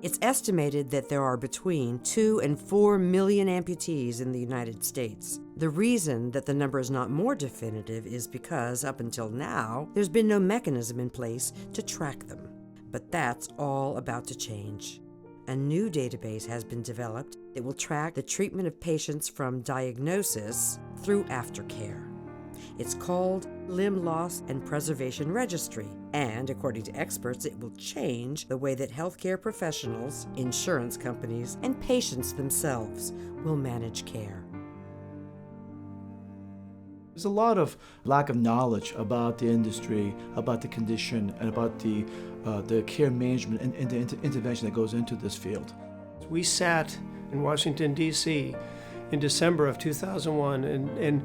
It's estimated that there are between 2 and 4 million amputees in the United States. The reason that the number is not more definitive is because, up until now, there's been no mechanism in place to track them. But that's all about to change. A new database has been developed that will track the treatment of patients from diagnosis through aftercare. It's called Limb Loss and Preservation Registry, and according to experts, it will change the way that healthcare professionals, insurance companies, and patients themselves will manage care. There's a lot of lack of knowledge about the industry, about the condition, and about the care management and the intervention that goes into this field. We sat in Washington, D.C. in December of 2001 and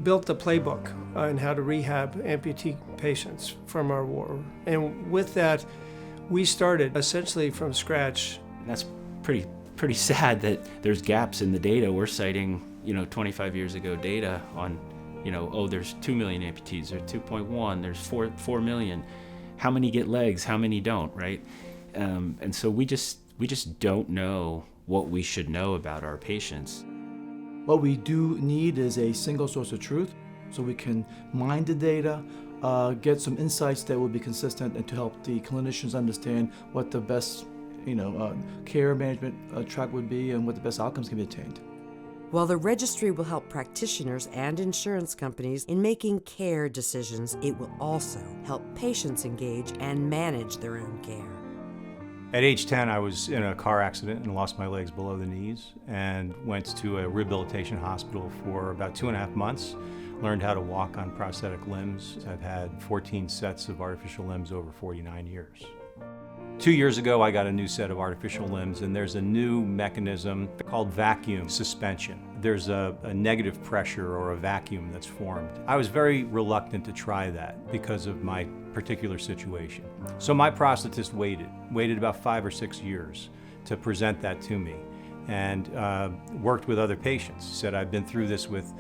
built the playbook on how to rehab amputee patients from our war. And with that, we started essentially from scratch. That's pretty sad that there's gaps in the data. We're citing 25 years ago data on, there's 2 million amputees, there's 2.1, there's 4 million. How many get legs? How many don't, right? And so we just don't know what we should know about our patients. What we do need is a single source of truth so we can mine the data, get some insights that will be consistent and to help the clinicians understand what the best care management track would be and what the best outcomes can be attained. While the registry will help practitioners and insurance companies in making care decisions, it will also help patients engage and manage their own care. At age 10, I was in a car accident and lost my legs below the knees and went to a rehabilitation hospital for about 2.5 months. Learned how to walk on prosthetic limbs. I've had 14 sets of artificial limbs over 49 years. 2 years ago, I got a new set of artificial limbs, and there's a new mechanism called vacuum suspension. There's a negative pressure or a vacuum that's formed. I was very reluctant to try that because of my particular situation. So my prosthetist waited about 5 or 6 years to present that to me, and worked with other patients. Said, I've been through this with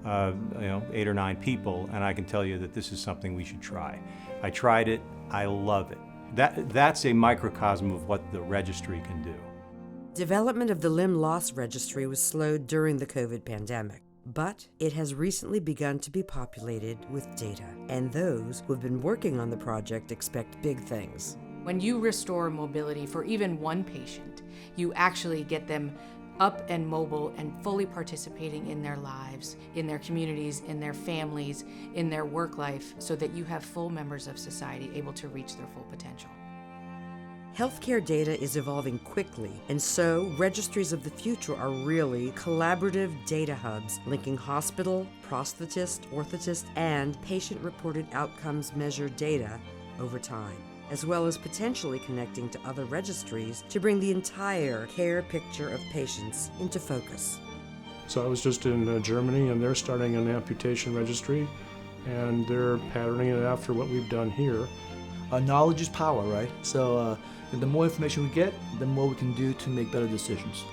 8 or 9 people, and I can tell you that this is something we should try. I tried it, I love it. That's a microcosm of what the registry can do. Development of the Limb Loss Registry was slowed during the COVID pandemic, but it has recently begun to be populated with data, and those who have been working on the project expect big things. When you restore mobility for even one patient, you actually get them up and mobile and fully participating in their lives, in their communities, in their families, in their work life, so that you have full members of society able to reach their full potential. Healthcare data is evolving quickly, and so registries of the future are really collaborative data hubs linking hospital, prosthetist, orthotist, and patient-reported outcomes measured data over time, as well as potentially connecting to other registries to bring the entire care picture of patients into focus. So I was just in Germany, and they're starting an amputation registry, and they're patterning it after what we've done here. Knowledge is power, right? So the more information we get, the more we can do to make better decisions.